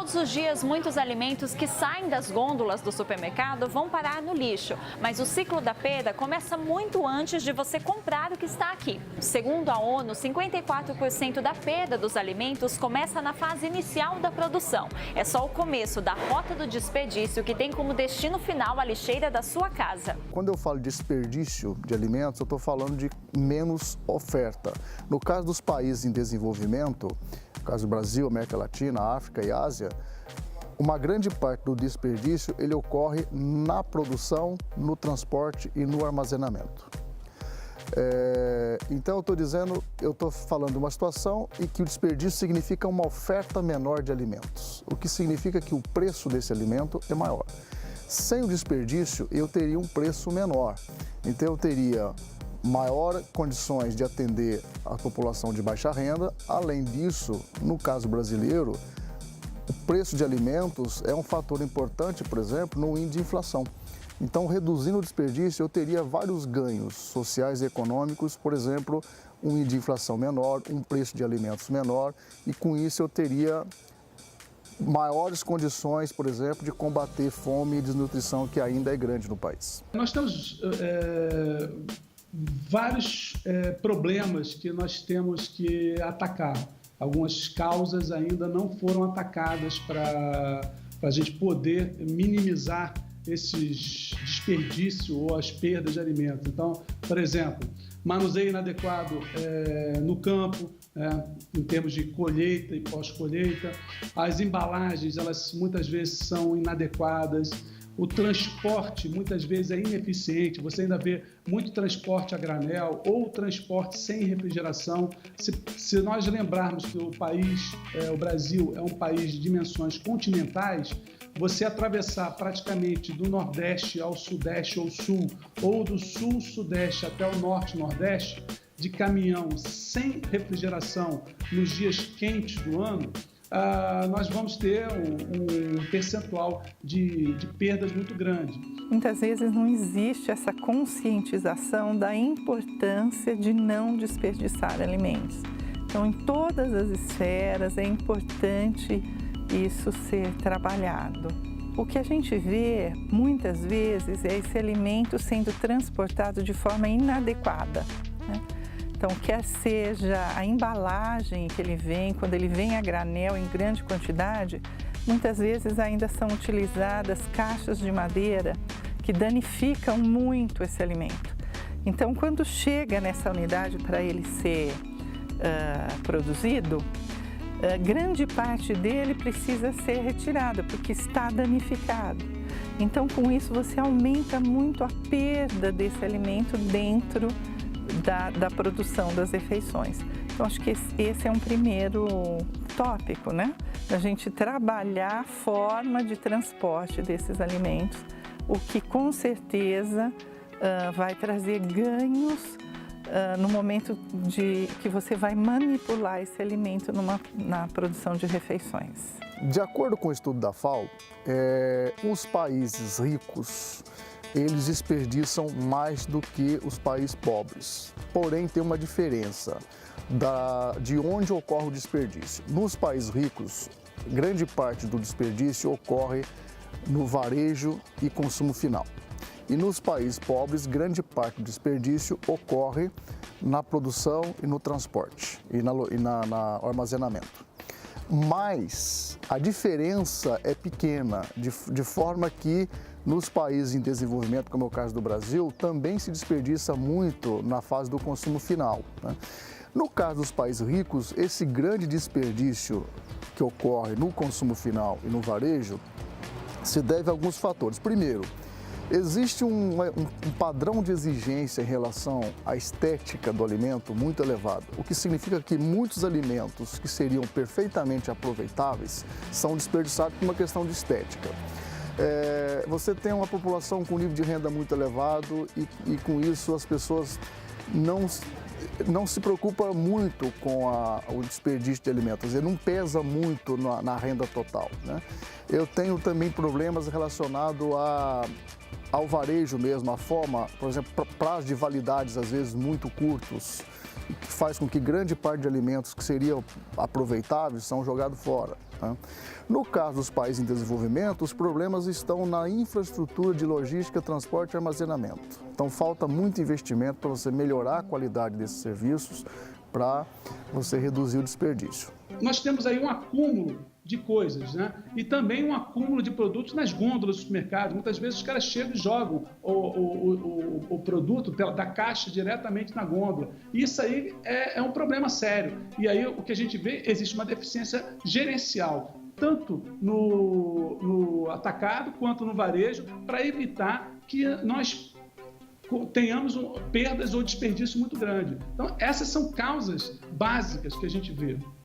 Todos os dias, muitos alimentos que saem das gôndolas do supermercado vão parar no lixo, mas o ciclo da perda começa muito antes de você comprar o que está aqui. Segundo a ONU, 54% da perda dos alimentos começa na fase inicial da produção. É só o começo da rota do desperdício que tem como destino final a lixeira da sua casa. Quando eu falo de desperdício de alimentos, eu estou falando de menos oferta. No caso dos países em desenvolvimento, no caso do Brasil, América Latina, África e Ásia, uma grande parte do desperdício ele ocorre na produção, no transporte e no armazenamento. Então eu estou falando de uma situação em que o desperdício significa uma oferta menor de alimentos, o que significa que o preço desse alimento é maior. Sem o desperdício, eu teria um preço menor, então eu teria maior condições de atender a população de baixa renda. Além disso, no caso brasileiro, o preço de alimentos é um fator importante, por exemplo, no índice de inflação. Então, reduzindo o desperdício, eu teria vários ganhos sociais e econômicos, por exemplo, um índice de inflação menor, um preço de alimentos menor, e com isso eu teria maiores condições, por exemplo, de combater fome e desnutrição que ainda é grande no país. Nós temos vários problemas que nós temos que atacar. Algumas causas ainda não foram atacadas para a gente poder minimizar esses desperdícios ou as perdas de alimentos. Então, por exemplo, manuseio inadequado no campo, em termos de colheita e pós-colheita. As embalagens, elas muitas vezes são inadequadas. O transporte muitas vezes é ineficiente, você ainda vê muito transporte a granel ou transporte sem refrigeração. Se nós lembrarmos que o Brasil é um país de dimensões continentais, você atravessar praticamente do Nordeste ao Sudeste ou Sul, ou do Sul-Sudeste até o Norte-Nordeste, de caminhão sem refrigeração nos dias quentes do ano, nós vamos ter um percentual de perdas muito grande. Muitas vezes não existe essa conscientização da importância de não desperdiçar alimentos. Então, em todas as esferas é importante isso ser trabalhado. O que a gente vê muitas vezes é esse alimento sendo transportado de forma inadequada, né? Então, quer seja a embalagem que ele vem, quando ele vem a granel em grande quantidade, muitas vezes ainda são utilizadas caixas de madeira que danificam muito esse alimento. Então, quando chega nessa unidade para ele ser produzido, grande parte dele precisa ser retirada, porque está danificado. Então, com isso, você aumenta muito a perda desse alimento dentro da produção das refeições. Então, acho que esse é um primeiro tópico, né? Da gente trabalhar a forma de transporte desses alimentos, o que com certeza vai trazer ganhos no momento que você vai manipular esse alimento na produção de refeições. De acordo com o estudo da FAO, os países ricos eles desperdiçam mais do que os países pobres. Porém, tem uma diferença de onde ocorre o desperdício. Nos países ricos, grande parte do desperdício ocorre no varejo e consumo final. E nos países pobres, grande parte do desperdício ocorre na produção e no transporte e no armazenamento. Mas a diferença é pequena, de forma que nos países em desenvolvimento, como é o caso do Brasil, também se desperdiça muito na fase do consumo final, né? No caso dos países ricos, esse grande desperdício que ocorre no consumo final e no varejo se deve a alguns fatores. Primeiro, existe um padrão de exigência em relação à estética do alimento muito elevado, o que significa que muitos alimentos que seriam perfeitamente aproveitáveis são desperdiçados por uma questão de estética. Você tem uma população com nível de renda muito elevado e com isso as pessoas não se preocupam muito com o desperdício de alimentos, ele não pesa muito na renda total, né? Eu tenho também problemas relacionados ao varejo mesmo, a forma, por exemplo, prazos de validades às vezes muito curtos, que faz com que grande parte de alimentos que seriam aproveitáveis são jogados fora. Né? No caso dos países em desenvolvimento, os problemas estão na infraestrutura de logística, transporte e armazenamento. Então falta muito investimento para você melhorar a qualidade desses serviços, para você reduzir o desperdício. Nós temos aí um acúmulo de coisas, né? E também um acúmulo de produtos nas gôndolas do supermercado. Muitas vezes os caras chegam e jogam o produto da caixa diretamente na gôndola. Isso aí é um problema sério. E aí o que a gente vê, existe uma deficiência gerencial, tanto no atacado quanto no varejo, para evitar que nós tenhamos perdas ou desperdício muito grande. Então, essas são causas básicas que a gente vê.